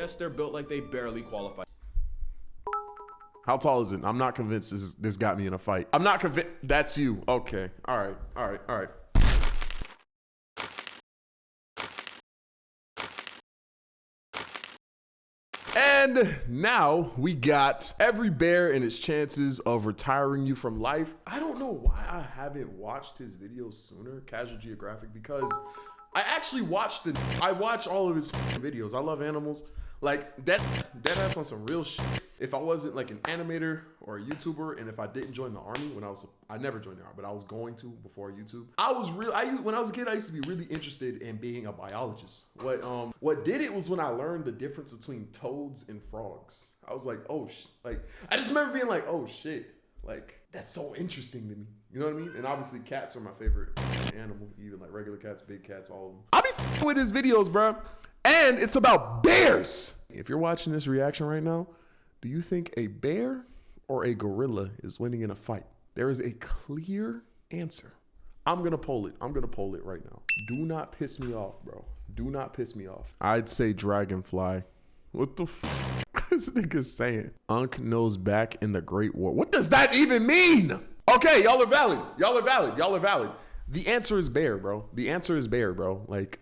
yes, they're built like they barely qualify. How tall is it? I'm not convinced this got me in a fight. I'm not convinced. That's you. Okay. All right. All right. All right. And now we got every bear and its chances of retiring you from life. I don't know why I haven't watched his videos sooner, Casual Geographic, because I actually watch all of his videos. I love animals. Like that ass on some real shit. If I wasn't like an animator or a YouTuber, and if I didn't join the army I never joined the army, but I was going to before YouTube. When I was a kid, I used to be really interested in being a biologist. What did it was when I learned the difference between toads and frogs. I was like, oh I just remember being like, oh shit, like that's so interesting to me. You know what I mean? And obviously cats are my favorite animal, even like regular cats, big cats, all of them. I be f***ing with his videos, bro. And it's about bears. If you're watching this reaction right now, do you think a bear or a gorilla is winning in a fight? There is a clear answer. I'm gonna poll it. I'm gonna poll it right now. Do not piss me off, bro. Do not piss me off. I'd say dragonfly. What the f this nigga's saying? Unk knows back in the Great War. What does that even mean? Okay, y'all are valid. Y'all are valid. Y'all are valid. The answer is bear, bro. The answer is bear, bro. Like,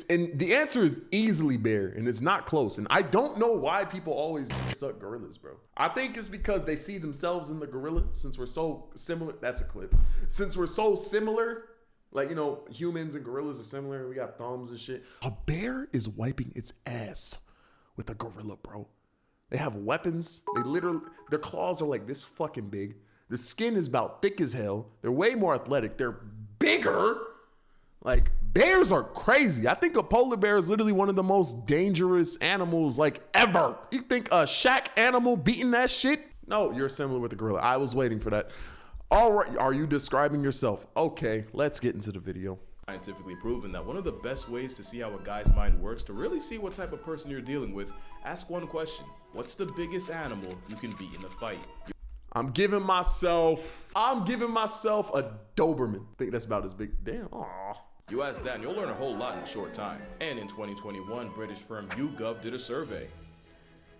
and the answer is easily bear, and it's not close. And I don't know why people always suck gorillas, bro. I think it's because they see themselves in the gorilla, since we're so similar. That's a clip. Since we're so similar, like, you know, humans and gorillas are similar, and we got thumbs and shit. A bear is wiping its ass with a gorilla, bro. They have weapons. Their claws are like this fucking big. The skin is about thick as hell. They're way more athletic. They're bigger. Like, bears are crazy. I think a polar bear is literally one of the most dangerous animals, like, ever. You think a shack animal beating that shit? No, you're similar with the gorilla. I was waiting for that. All right, are you describing yourself? Okay, let's get into the video. Scientifically proven that one of the best ways to see how a guy's mind works, to really see what type of person you're dealing with, ask one question. What's the biggest animal you can beat in a fight? I'm giving myself a Doberman. I think that's about as big. Damn. Aww. You ask that and you'll learn a whole lot in a short time. And in 2021, British firm YouGov did a survey.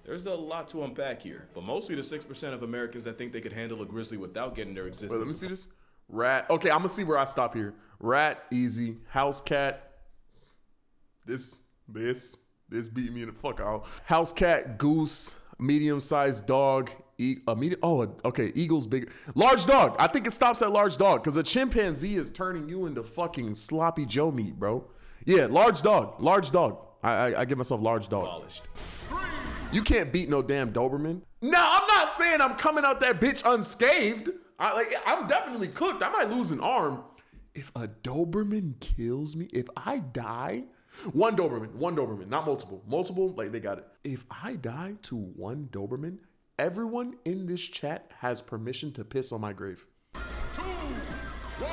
There's a lot to unpack here, but mostly the 6% of Americans that think they could handle a grizzly without getting their existence. Wait, let me see this. Rat. Okay, I'm gonna see where I stop here. Rat, easy. House cat. This beat me in the fuck out. House cat, goose, medium-sized dog. Okay, eagle's bigger. Large dog. I think it stops at large dog because a chimpanzee is turning you into fucking sloppy Joe meat, bro. Yeah, large dog. Large dog. I give myself large dog. Polished. You can't beat no damn Doberman. No, I'm not saying I'm coming out that bitch unscathed. I'm definitely cooked. I might lose an arm. If a Doberman kills me, if I die, one Doberman, not multiple. Multiple, like they got it. If I die to one Doberman, everyone in this chat has permission to piss on my grave. 2, 1.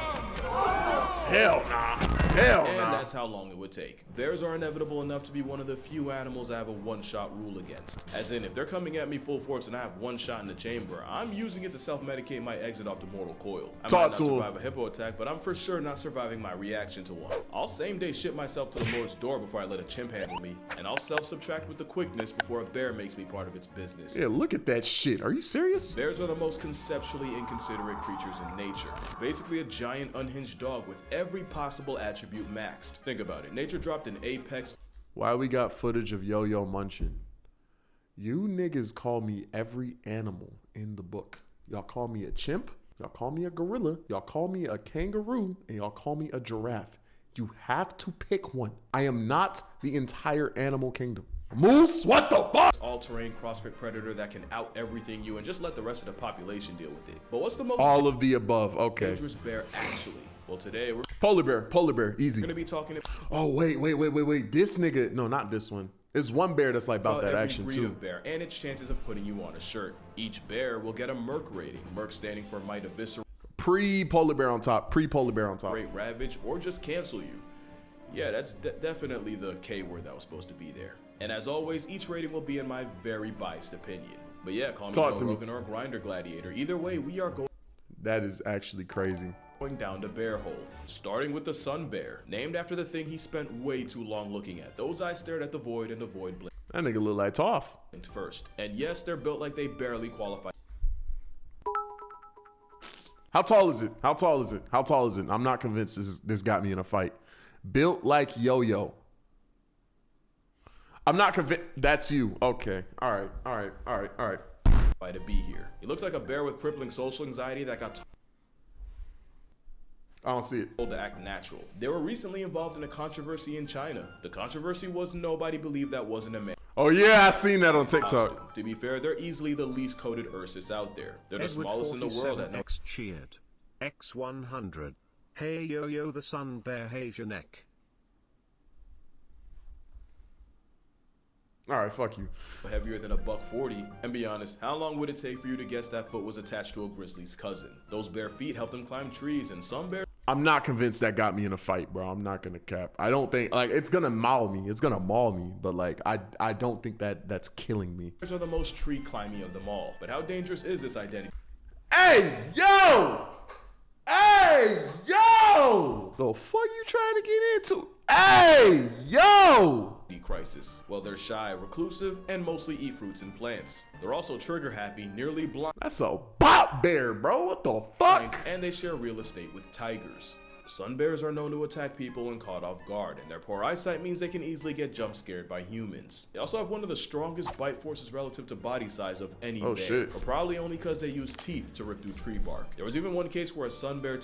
Hell nah. Hell and nah. that's how long it would take. Bears are inevitable enough to be one of the few animals I have a one-shot rule against. As in, if they're coming at me full force and I have one shot in the chamber, I'm using it to self-medicate my exit off the mortal coil. I might not survive a hippo attack, but I'm for sure not surviving my reaction to one. I'll same-day ship myself to the Lord's door before I let a chimp handle me, and I'll self-subtract with the quickness before a bear makes me part of its business. Yeah, look at that shit. Are you serious? Bears are the most conceptually inconsiderate creatures in nature. Basically a giant unhinged dog with every possible attribute maxed. Think about it. Nature dropped an apex. Why we got footage of Yoyo munching? You niggas call me every animal in the book. Y'all call me a chimp. Y'all call me a gorilla. Y'all call me a kangaroo. And y'all call me a giraffe. You have to pick one. I am not the entire animal kingdom. Moose, what the fuck? All-terrain CrossFit predator that can out everything you and just let the rest of the population deal with it. But what's the most all of the above? Okay. Dangerous bear actually? Well, today we're polar bear, easy. We're gonna be talking. Oh wait. This nigga, no, not this one. There's one bear that's like about that action breed too. Of bear and its chances of putting you on a shirt. Each bear will get a Merc rating. Merc standing for might eviscerate. Pre-polar bear on top. Pre-polar bear on top. Ravage or just cancel you. Yeah, that's definitely the K word that was supposed to be there. And as always, each rating will be in my very biased opinion. But yeah, call me Joe Rogan or Grinder Gladiator. Either way, we are going. That is actually crazy. Going down the bear hole, starting with the sun bear, named after the thing he spent way too long looking at. Those eyes stared at the void and the void blinked. That nigga look like Toph. First. And yes, they're built like they barely qualify. How tall is it? How tall is it? How tall is it? I'm not convinced this got me in a fight. Built like Yoyo. I'm not convinced. That's you. Okay. All right. To be here. He looks like a bear with crippling social anxiety that got I don't see it. told to act natural. They were recently involved in a controversy in China. The controversy was nobody believed that wasn't a man. Oh yeah, I seen that on TikTok. Costume. To be fair, they're easily the least coated Ursus out there. They're the smallest in the world at X cheered. X100. Hey Yoyo the sun bear Asiatic. All right, fuck you. Heavier than a $140. And be honest, how long would it take for you to guess that foot was attached to a grizzly's cousin? Those bare feet help them climb trees, and some bears I'm not convinced that got me in a fight, bro. I'm not gonna cap. I don't think like it's gonna maul me. It's gonna maul me, but like I don't think that's killing me. are the most tree climbing of them all. But how dangerous is this identity? Hey, yo! Hey, yo! The fuck you trying to get into? Hey, yo! Crisis. Well, they're shy, reclusive, and mostly eat fruits and plants. They're also trigger happy, nearly blind, That's a bop bear, bro. What the fuck? and they share real estate with tigers. Sun bears are known to attack people when caught off guard, and their poor eyesight means they can easily get jump scared by humans. They also have one of the strongest bite forces relative to body size of any bear, shit. but probably only because they use teeth to rip through tree bark. There was even one case where a sun bear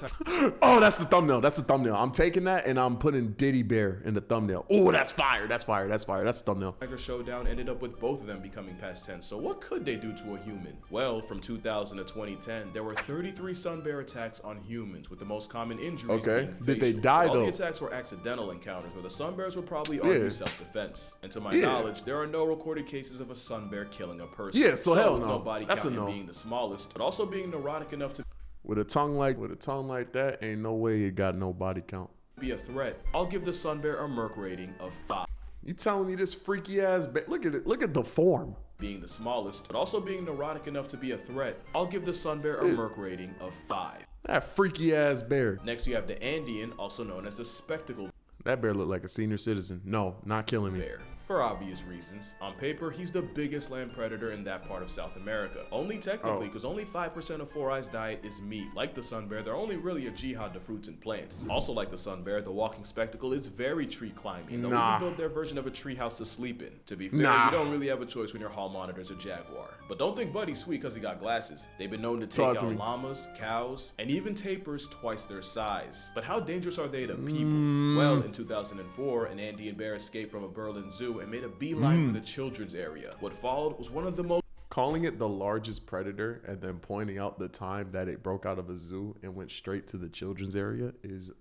Oh, that's the thumbnail. That's the thumbnail. I'm taking that and I'm putting Diddy Bear in the thumbnail. Oh, that's fire. That's fire. That's fire. That's the thumbnail. tiger showdown ended up with both of them becoming past tense. So what could they do to a human? Well, from 2000 to 2010, there were 33 sun bear attacks on humans, with the most common injuries Okay. being facial. Did they die All though? the attacks were accidental encounters where the sun bears would probably argue Yeah. self-defense. And to my Yeah. knowledge, there are no recorded cases of a sun bear killing a person. Yeah, so hell with no. body That's count a and no. being the smallest, but also being neurotic enough to With a tongue like that, ain't no way it got no body count. be a threat. I'll give the sun bear a Merc rating of 5. You telling me this freaky ass bear? Look at it. Look at the form. Being the smallest, but also being neurotic enough to be a threat. I'll give the sun bear a Merc rating of 5. That freaky ass bear. Next, you have the Andean, also known as the spectacled That bear looked like a senior citizen. No, not killing me. bear. For obvious reasons. On paper, he's the biggest land predator in that part of South America. Only technically, because only 5% of Four Eyes' diet is meat. Like the sun bear, they're only really a jihad to fruits and plants. Also like the sun bear, the walking spectacle is very tree climbing. They'll Nah. even build their version of a tree house to sleep in. To be fair, Nah. you don't really have a choice when your hall monitor's a jaguar. But don't think Buddy's sweet because he got glasses. They've been known to take Talk to out me. llamas, cows, and even tapirs twice their size. But how dangerous are they to people? Well, in 2004, an Andean bear escaped from a Berlin zoo and made a beeline for the children's area. What followed was one of the most Calling it the largest predator and then pointing out the time that it broke out of a zoo and went straight to the children's area is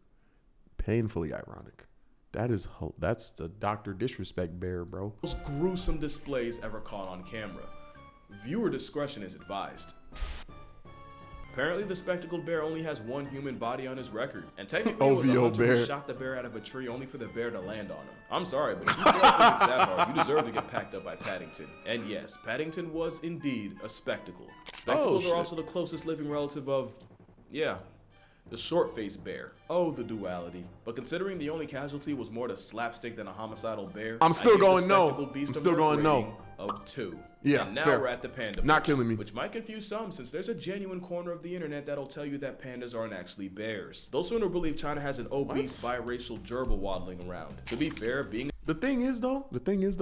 painfully ironic. That's the Dr. Disrespect bear, bro. gruesome displays ever caught on camera. Viewer discretion is advised. Apparently, the spectacled bear only has one human body on his record, and technically it was a OVO hunter who bear. shot the bear out of a tree only for the bear to land on him. I'm sorry, but if you throw physics that hard, you deserve to get packed up by Paddington. And yes, Paddington was indeed a spectacle. Spectacles shit. are also the closest living relative of, yeah, the short-faced bear. Oh, the duality. But considering the only casualty was more to slapstick than a homicidal bear, I'm still I gave the going no. spectacled beast I'm a still Merc going no. rating of 2. Yeah, and now fair. we're at the panda Not bush, killing me. which might confuse some since there's a genuine corner of the internet that'll tell you that pandas aren't actually bears. They'll sooner believe China has an obese biracial gerbil waddling around. To be fair, being The thing is though,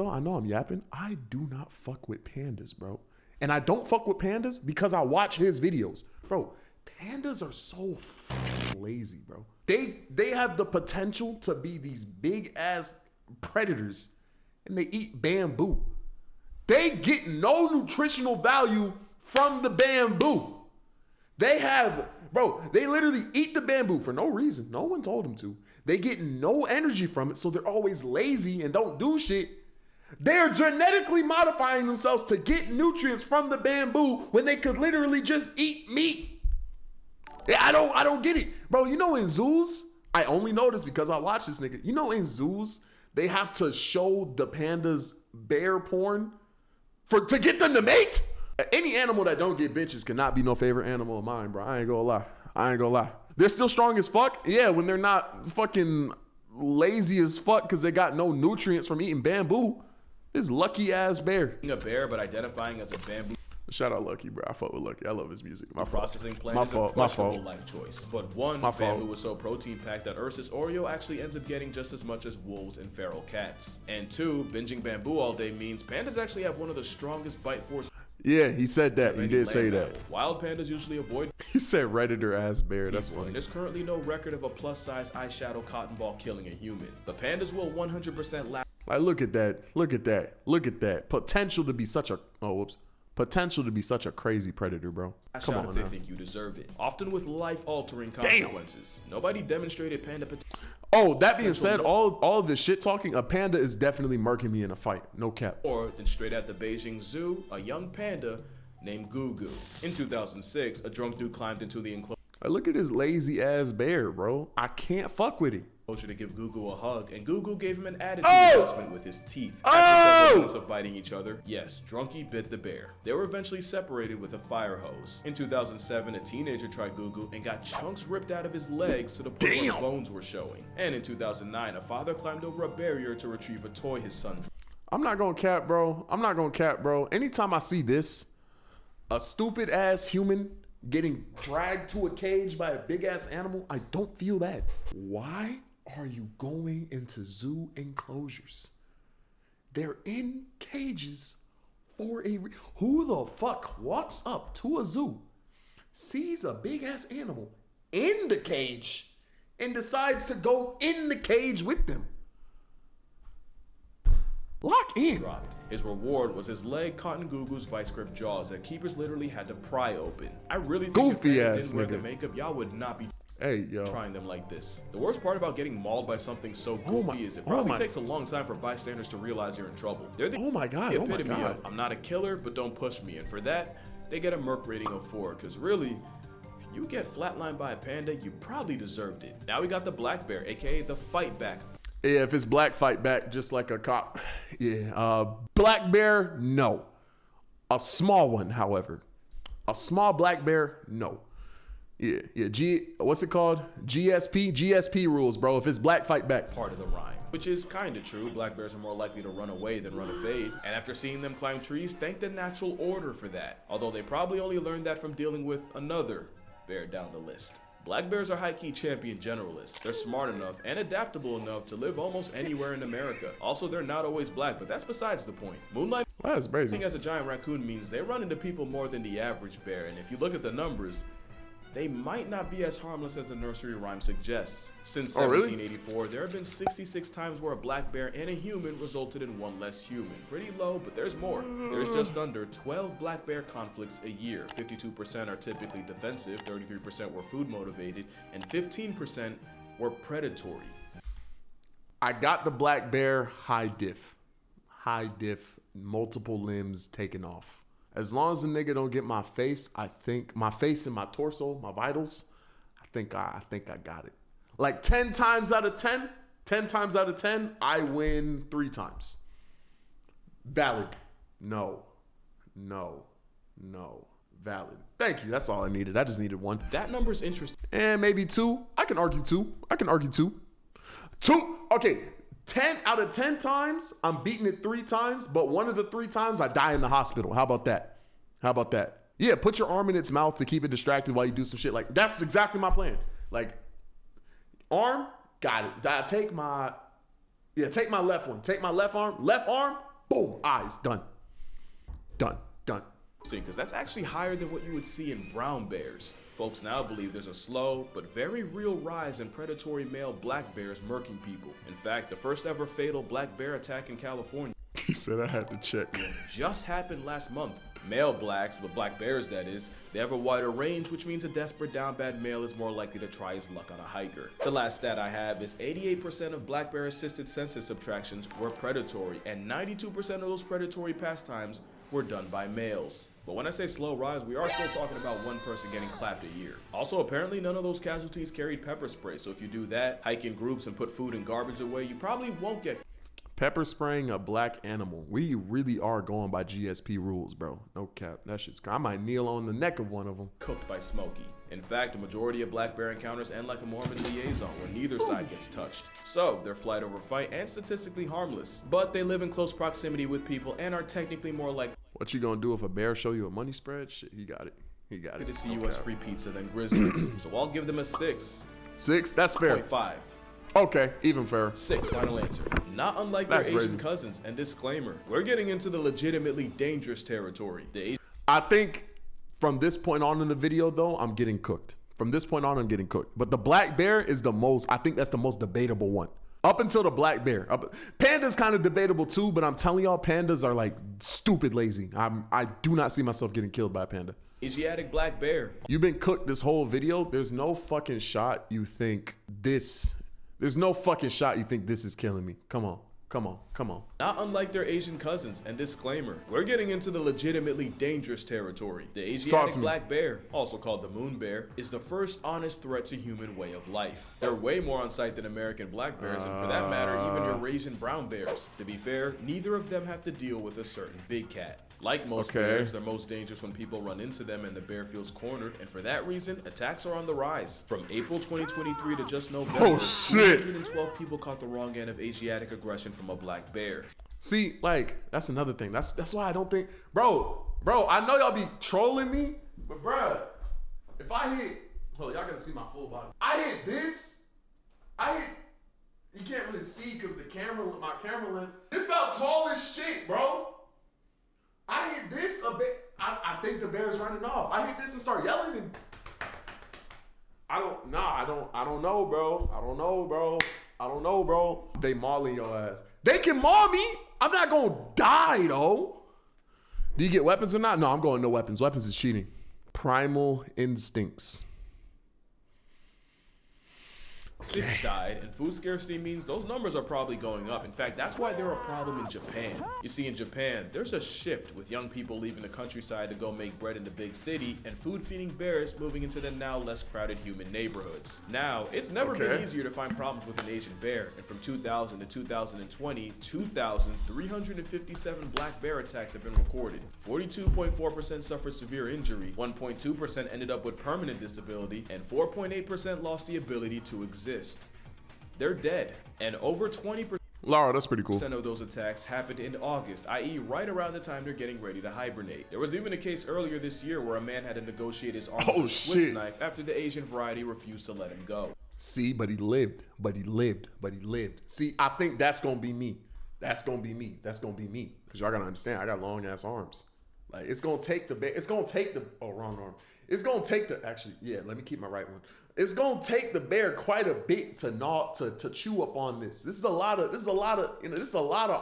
I know I'm yapping. I do not fuck with pandas, bro. And I don't fuck with pandas because I watch his videos. Bro, pandas are so fucking lazy, bro. They have the potential to be these big ass predators and they eat bamboo. They get no nutritional value from the bamboo. They literally eat the bamboo for no reason. No one told them to. They get no energy from it, so they're always lazy and don't do shit. They're genetically modifying themselves to get nutrients from the bamboo when they could literally just eat meat. Yeah, I don't get it. Bro, you know in zoos, I only know this because I watch this nigga. You know in zoos, they have to show the pandas bear porn to get them to mate? Any animal that don't get bitches cannot be no favorite animal of mine, bro. I ain't gonna lie. They're still strong as fuck. Yeah, when they're not fucking lazy as fuck because they got no nutrients from eating bamboo. This lucky ass bear. A bear, but identifying as a bamboo Shout out Lucky, bro. I fuck with Lucky. I love his music. My fault. processing plant My is fault. a My questionable fault. life choice. But one, My bamboo fault. was so protein packed that Ursus Oreo actually ends up getting just as much as wolves and feral cats. And two, binging bamboo all day means pandas actually have one of the strongest bite forces. Yeah, he said that. of He any did say land that. mammal. Wild pandas usually avoid He said Redditor ass bear. That's people, and funny. there's currently no record of a plus-size eyeshadow cotton ball killing a human. But pandas will 100% last Like, look at that. Look at that. Look at that. Potential to be such a potential to be such a crazy predator, bro. Come shot on if they now. think you deserve it. Often with life-altering consequences. Nobody demonstrated panda potential. Oh, that being said, all of this shit talking, a panda is definitely murking me in a fight. No cap. Or then straight at the Beijing Zoo, a young panda named Gugu. In 2006, a drunk dude climbed into the enclosure Like, look at this lazy ass bear, bro. I can't fuck with him. to give Gugu a hug, and Gugu gave him an attitude Oh! adjustment with his teeth. After Oh! several minutes of biting each other, yes, Drunky bit the bear. They were eventually separated with a fire hose. In 2007, a teenager tried Gugu and got chunks ripped out of his legs to the point where Damn. bones were showing. And in 2009, a father climbed over a barrier to retrieve a toy his son I'm not gonna cap, bro. I'm not gonna cap, bro. Anytime I see this, a stupid ass human getting dragged to a cage by a big ass animal, I don't feel bad. Why are you going into zoo enclosures? They're in cages for a who the fuck walks up to a zoo, sees a big ass animal in the cage, and decides to go in the cage with them? Lock in. dropped. His reward was his leg caught in Gugu's vice grip jaws that keepers literally had to pry open. I really think if Goofy pandas ass didn't wear the nigga. makeup, y'all would not be Hey, yo. trying them like this. The worst part about getting mauled by something so Oh goofy my- is it oh probably my- takes a long time for bystanders to realize you're in trouble. They're the Oh my God, oh my epitome God. of I'm not a killer, but don't push me. And for that, they get a Merc rating of 4. Because really, if you get flatlined by a panda, you probably deserved it. Now we got the black bear, aka the fight back. Yeah, if it's black, fight back just like a cop. Yeah, black bear, no. A small one, however. A small black bear, no. Yeah, what's it called? GSP rules, bro. If it's black, fight back. Part of the rhyme, which is kind of true. Black bears are more likely to run away than run a fade. And after seeing them climb trees, thank the natural order for that. Although they probably only learned that from dealing with another bear down the list. Black bears are high-key champion generalists. They're smart enough and adaptable enough to live almost anywhere in America. Also, they're not always black, but that's besides the point. Moonlight That's crazy. as a giant raccoon means they run into people more than the average bear, and if you look at the numbers, they might not be as harmless as the nursery rhyme suggests. Since Oh, really? 1784, there have been 66 times where a black bear and a human resulted in one less human. Pretty low, but there's more. There's just under 12 black bear conflicts a year. 52% are typically defensive, 33% were food motivated, and 15% were predatory. I got the black bear high diff, multiple limbs taken off. As long as the nigga don't get my face, I think my face and my torso, my vitals, I think I got it. Like 10 times out of 10, I win 3 times. Valid. No. Valid. Thank you. That's all I needed. I just needed 1. That number's interesting. And maybe 2. I can argue 2. 2. Okay. 10 out of 10 times, I'm beating it 3 times, but one of the 3 times I die in the hospital. How about that? Yeah, put your arm in its mouth to keep it distracted while you do some shit. Like, that's exactly my plan. Like, arm, got it. Take my left one. Take my left arm, boom, eyes, done. Because that's actually higher than what you would see in brown bears. Folks now believe there's a slow but very real rise in predatory male black bears murking people. In fact, the first ever fatal black bear attack in California He said I had to check. just happened last month. Male blacks, but black bears that is, they have a wider range, which means a desperate down bad male is more likely to try his luck on a hiker. The last stat I have is 88% of black bear assisted census subtractions were predatory, and 92% of those predatory pastimes were done by males. But when I say slow rise, we are still talking about one person getting clapped a year. Also, apparently none of those casualties carried pepper spray, so if you do that, hike in groups and put food and garbage away, you probably won't get Pepper spraying a black animal. We really are going by GSP rules, bro. No cap. That shit's. I might kneel on the neck of one of them. Cooked by Smokey. In fact, a majority of black bear encounters end like a Mormon liaison where neither side gets touched. So, they're flight over fight and statistically harmless. But they live in close proximity with people and are technically more likely What you gonna do if a bear show you a money spread? Shit, he got it. He got it. to see you as free pizza than grizzlies. So I'll give them a 6.5. 6? That's fair. Okay, even fair. 6, final answer. Not unlike their That's Asian crazy. cousins, and disclaimer, we're getting into the legitimately dangerous territory. The I think from this point on in the video, though, I'm getting cooked. From this point on, I'm getting cooked. But the black bear is the most, I think that's the most debatable one. Up until the black bear. Panda's kind of debatable too, but I'm telling y'all, pandas are like stupid lazy. I do not see myself getting killed by a panda. Asiatic black bear. You've been cooked this whole video. There's no fucking shot you think this, there's no fucking shot you think this is killing me. Come on. Come on, come on. Not unlike their Asian cousins, and disclaimer, we're getting into the legitimately dangerous territory. The Asiatic black bear, also called the moon bear, is the first honest threat to human way of life. They're way more on sight than American black bears, and for that matter, even Eurasian brown bears. To be fair, neither of them have to deal with a certain big cat. Like most bears, they're most dangerous when people run into them and the bear feels cornered, and for that reason, attacks are on the rise. From April 2023 to just November, 212 people caught the wrong end of Asiatic aggression from a black bear. See, like, that's another thing. That's why I don't think, bro, I know y'all be trolling me, but bro, if I hit, hold on, y'all gotta see my full body. I hit this, you can't really see because my camera lens, this about tall as shit, bro. I hit this a bit. I think the bear's running off. I hit this and start yelling and I don't know, bro. I don't know, bro. They mauling your ass. They can maul me. I'm not gonna die though. Do you get weapons or not? No, I'm going no weapons. Weapons is cheating. Primal instincts. 6 died, and food scarcity means those numbers are probably going up. In fact, that's why they're a problem in Japan. You see, in Japan, there's a shift with young people leaving the countryside to go make bread in the big city, and food-feeding bears moving into the now less crowded human neighborhoods. Now, it's never been easier to find problems with an Asian bear, and from 2000 to 2020, 2,357 black bear attacks have been recorded. 42.4% suffered severe injury, 1.2% ended up with permanent disability, and 4.8% lost the ability to exist. They're dead, and over 20% Laura, that's pretty cool. of those attacks happened in August, i.e. right around the time they're getting ready to hibernate. There was even a case earlier this year where a man had to negotiate his arm with a Swiss knife after the Asian variety refused to let him go. See, but he lived. See, I think that's gonna be me. That's gonna be me. Because y'all gotta understand, I got long ass arms. Like, it's gonna take the wrong arm. It's gonna take let me keep my right one. It's gonna take the bear quite a bit to chew up on this. This is a lot of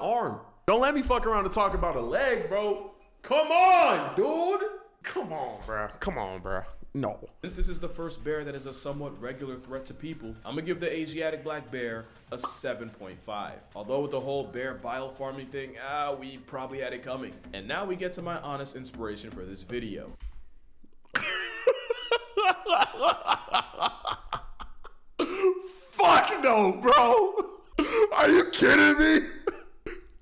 arm. Don't let me fuck around and talk about a leg, bro. Come on, dude. Come on, bro. No. Since this is the first bear that is a somewhat regular threat to people, I'm gonna give the Asiatic black bear a 7.5. Although with the whole bear bile farming thing, we probably had it coming. And now we get to my honest inspiration for this video. Fuck no, bro. Are you kidding me?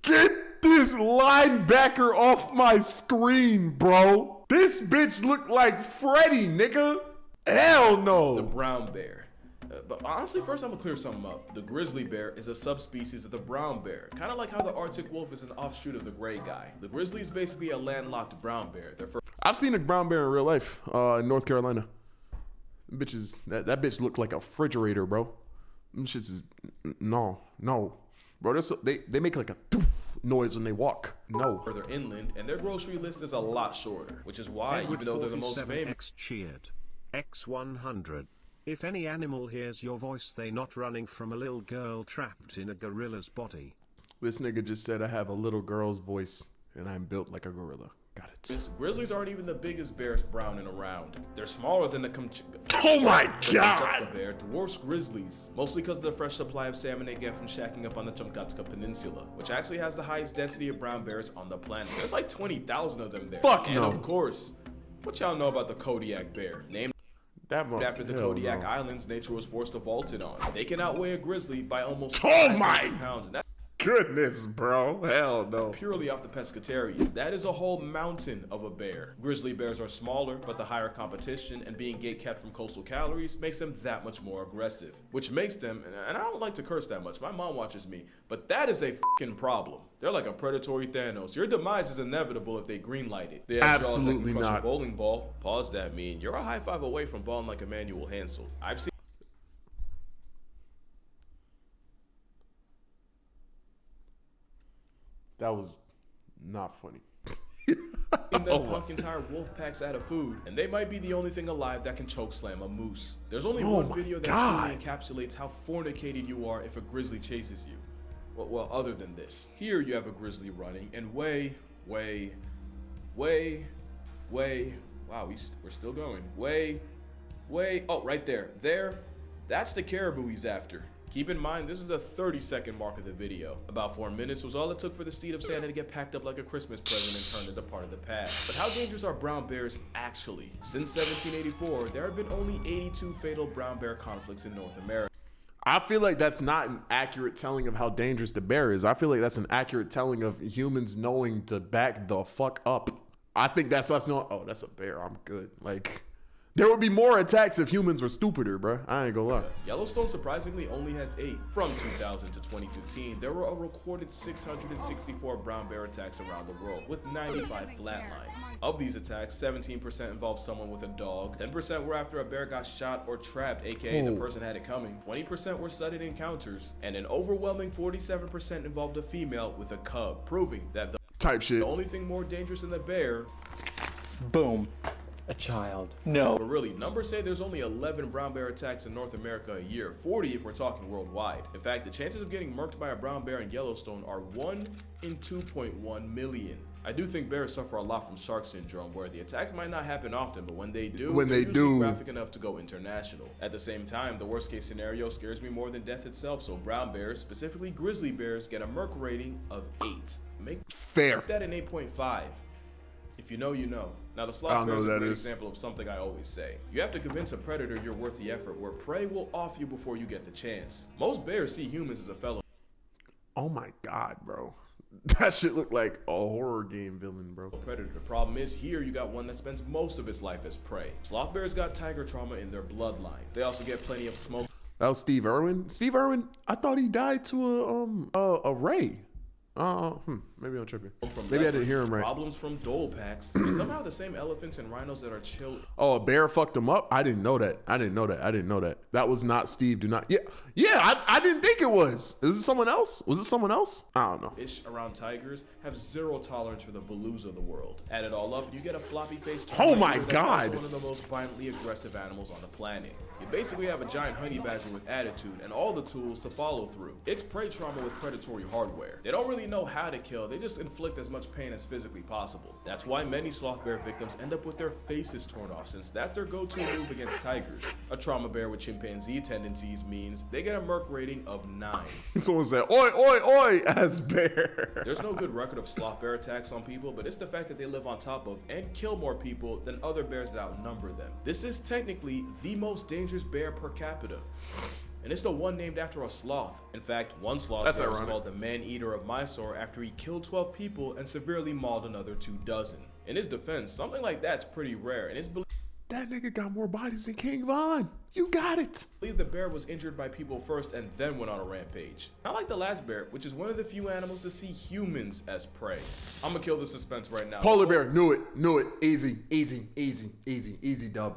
Get this linebacker off my screen, bro. This bitch looked like Freddy, nigga. Hell no. The brown bear. But honestly, first I'm gonna clear something up. The grizzly bear is a subspecies of the brown bear, kind of like how the Arctic wolf is an offshoot of the gray guy. The grizzly is basically a landlocked brown bear. I've seen a brown bear in real life in North Carolina. That bitch looked like a refrigerator, bro. Them shits is no, bro. They make like a doof noise when they walk. No. Further inland, and their grocery list is a lot shorter, which is why, even though they're the most famous. X cheered. X100. If any animal hears your voice, they not running from a little girl trapped in a gorilla's body. This nigga just said I have a little girl's voice and I'm built like a gorilla. Got it. Grizzlies aren't even the biggest bears brown and around. They're smaller than the Oh my god! Bear dwarfs grizzlies, mostly because of the fresh supply of salmon they get from shacking up on the Kamchatka Peninsula, which actually has the highest density of brown bears on the planet. There's like 20,000 of them there. Fuck no. And of course, what y'all know about the Kodiak bear? Named after the Kodiak Islands nature was forced to vault it on. They can outweigh a grizzly by almost 500 pounds. goodness, bro. Hell no. Purely off the pescatarian. That is a whole mountain of a bear. Grizzly bears are smaller, but the higher competition and being gate-kept from coastal calories makes them that much more aggressive. Which makes them, and I don't like to curse that much, my mom watches me, but that is a fucking problem. They're like a predatory Thanos. Your demise is inevitable if they greenlight it. They have jaws that can crush a bowling ball. Pause that mean. You're a high five away from balling like Emmanuel Hansel. I've seen That was not funny. them punk entire wolf packs out of food, and they might be the only thing alive that can chokeslam a moose. There's only one video that truly encapsulates how fornicated you are if a grizzly chases you. Well, other than this. Here you have a grizzly running, and wow, we're still going. Oh, right there. That's the caribou he's after. Keep in mind, this is the 30-second mark of the video. About 4 minutes was all it took for the seed of Santa to get packed up like a Christmas present and turned into part of the past. But how dangerous are brown bears actually? Since 1784, there have been only 82 fatal brown bear conflicts in North America. I feel like that's not an accurate telling of how dangerous the bear is. I feel like that's an accurate telling of humans knowing to back the fuck up. I think that's us knowing, oh, that's a bear, I'm good. Like, there would be more attacks if humans were stupider, bro. I ain't gonna lie. Yellowstone surprisingly only has 8. From 2000 to 2015, there were a recorded 664 brown bear attacks around the world, with 95 flatlines. Of these attacks, 17% involved someone with a dog, 10% were after a bear got shot or trapped, aka the person had it coming, 20% were sudden encounters, and an overwhelming 47% involved a female with a cub, proving that the only thing more dangerous than the bear, boom, a child. No. But really, numbers say there's only 11 brown bear attacks in North America a year, 40 if we're talking worldwide. In fact, the chances of getting murked by a brown bear in Yellowstone are 1 in 2.1 million. I do think bears suffer a lot from shark syndrome, where the attacks might not happen often, but when they do, they're usually graphic enough to go international. At the same time, the worst case scenario scares me more than death itself, so brown bears, specifically grizzly bears, get a merc rating of 8. Make that an 8.5. If you know, you know. Now, the sloth bear is a great example of something I always say. You have to convince a predator you're worth the effort, where prey will off you before you get the chance. Most bears see humans as a fellow. Oh my God, bro. That shit looked like a horror game villain, bro. Predator. The problem is, here you got one that spends most of his life as prey. Sloth bears got tiger trauma in their bloodline. They also get plenty of smoke. That was Steve Irwin. Steve Irwin, I thought he died to a ray. Maybe I'm tripping. Maybe I didn't hear him right. Problems from dole packs. And somehow the same elephants and rhinos that are chilled. Oh, a bear fucked him up? I didn't know that. I didn't know that. That was not Steve. I didn't think it was. Is it someone else? Was it someone else? I don't know. Ish around tigers have zero tolerance for the baloos of the world. Add it all up, you get a floppy-faced oh my God. That's also one of the most violently aggressive animals on the planet. You basically have a giant honey badger with attitude and all the tools to follow through. It's prey trauma with predatory hardware. They don't really know how to kill, they just inflict as much pain as physically possible. That's why many sloth bear victims end up with their faces torn off, since that's their go-to move against tigers. A trauma bear with chimpanzee tendencies means they get a merc rating of 9. Someone said, oi, oi, oi, as bear. There's no good record of sloth bear attacks on people, but it's the fact that they live on top of and kill more people than other bears that outnumber them. This is technically the most dangerous bear per capita. And it's the one named after a sloth. In fact, one sloth bear was called the man-eater of Mysore after he killed 12 people and severely mauled another 24. In his defense, something like that's pretty rare, and it's believed that nigga got more bodies than King Von. You got it. The bear was injured by people first and then went on a rampage. Not like the last bear, which is one of the few animals to see humans as prey. I'm gonna kill the suspense right now. Polar bear, knew it. Easy dub.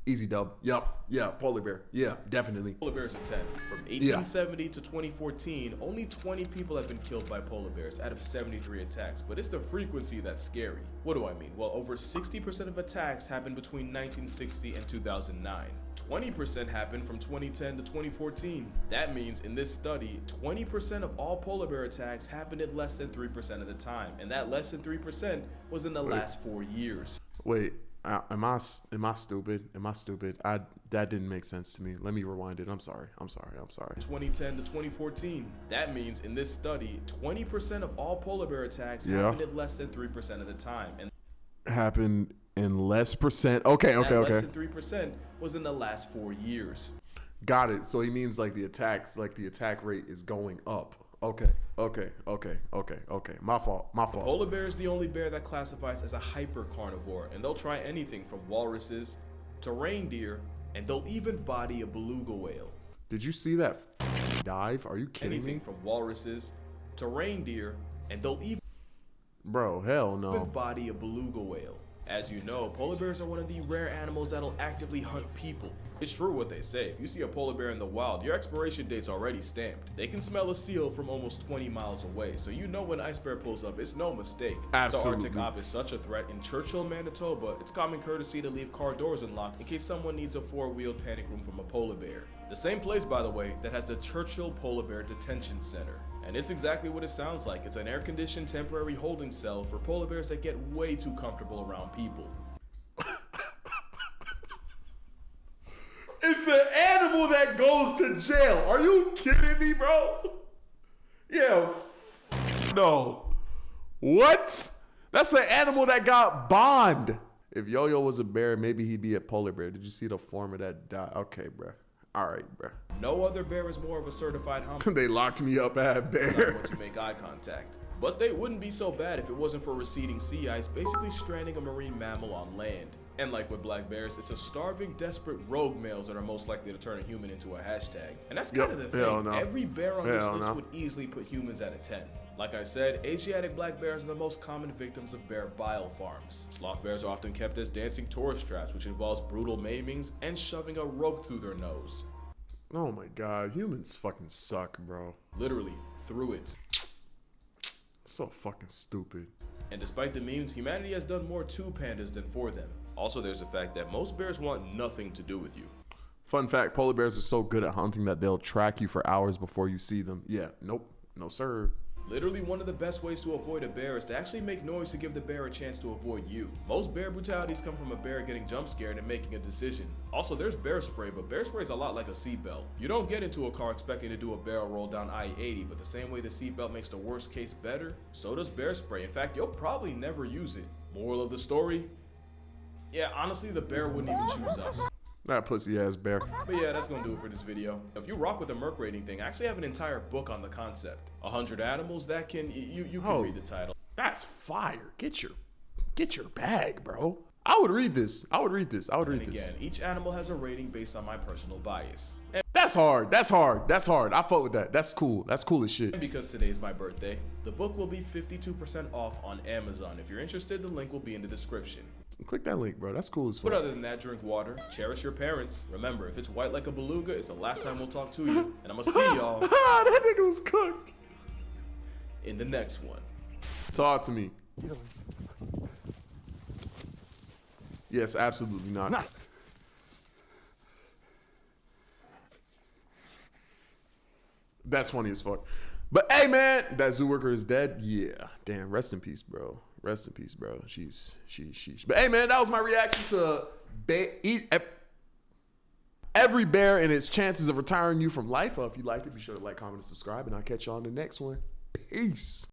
Easy dub. Yup. Yeah, polar bear. Yeah, definitely. Polar bears a 10. From 1870 to 2014, only 20 people have been killed by polar bears out of 73 attacks, but it's the frequency that's scary. What do I mean? Well, over 60% of attacks happened between 1960 and 2009. 20% happened from 2010 to 2014. That means in this study, 20% of all polar bear attacks happened in less than 3% of the time, and that less than 3% was in the last 4 years. Wait. Am I stupid? That didn't make sense to me. Let me rewind it. I'm sorry. 2010 to 2014. That means in this study, 20% of all polar bear attacks happened in less than 3% of the time. And happened in less percent. Okay. Less than 3% was in the last 4 years. Got it. So he means like the attack rate is going up. Okay. My fault. Polar bear is the only bear that classifies as a hyper carnivore, and they'll try anything from walruses to reindeer, and they'll even body a beluga whale. Did you see that dive? Are you kidding Anything me? from walruses to reindeer, and they'll even Bro, hell no. body a beluga whale. As you know, polar bears are one of the rare animals that'll actively hunt people. It's true what they say, if you see a polar bear in the wild, your expiration date's already stamped. They can smell a seal from almost 20 miles away, so you know when ice bear pulls up, it's no mistake. Absolutely. The Arctic op is such a threat. In Churchill, Manitoba, it's common courtesy to leave car doors unlocked in case someone needs a four-wheeled panic room from a polar bear. The same place, by the way, that has the Churchill Polar Bear Detention Center. And it's exactly what it sounds like. It's an air-conditioned temporary holding cell for polar bears that get way too comfortable around people. It's an animal that goes to jail. Are you kidding me, bro? Yeah. No. What? That's an animal that got bond. If Yoyo was a bear, maybe he'd be a polar bear. Did you see the form of that dot? Okay, bro. All right, bro. No other bear is more of a certified homicide. They locked me up at bear. Once you make eye contact. But they wouldn't be so bad if it wasn't for receding sea ice, basically stranding a marine mammal on land. And like with black bears, it's a starving, desperate rogue males that are most likely to turn a human into a hashtag. And that's kind of the thing. Hell no. Every bear on this Hell list no. would easily put humans at a 10. Like I said, Asiatic black bears are the most common victims of bear bile farms. Sloth bears are often kept as dancing tourist traps, which involves brutal maimings and shoving a rope through their nose. Oh my God, humans fucking suck, bro. Literally, through it. So fucking stupid. And despite the memes, humanity has done more to pandas than for them. Also, there's the fact that most bears want nothing to do with you. Fun fact, polar bears are so good at hunting that they'll track you for hours before you see them. Yeah, nope, no sir. Literally, one of the best ways to avoid a bear is to actually make noise to give the bear a chance to avoid you. Most bear brutalities come from a bear getting jump scared and making a decision. Also, there's bear spray, but bear spray is a lot like a seatbelt. You don't get into a car expecting to do a barrel roll down I-80, but the same way the seatbelt makes the worst case better, so does bear spray. In fact, you'll probably never use it. Moral of the story? Yeah, honestly, the bear wouldn't even choose us. That pussy ass bear. But yeah, that's gonna do it for this video. If you rock with the Merc rating thing, I actually have an entire book on the concept. 100 animals that can, you can read the title. That's fire. Get your bag, bro. I would read this. And again, each animal has a rating based on my personal bias. And That's hard. I fuck with that. That's cool. That's cool as shit. because today's my birthday, the book will be 52% off on Amazon. If you're interested, the link will be in the description. Click that link, bro. That's cool as fuck. But other than that, drink water, cherish your parents. Remember, if it's white like a beluga, it's the last time we'll talk to you. And I'm gonna see y'all That nigga was cooked. in the next one. Talk to me. Yes, absolutely not. That's funny as fuck. But hey, man, that zoo worker is dead. Yeah, damn. Rest in peace, bro. Rest in peace, bro. Sheesh. But hey, man, that was my reaction to every bear and its chances of retiring you from life. If you liked it, be sure to like, comment, and subscribe, and I'll catch you on the next one. Peace.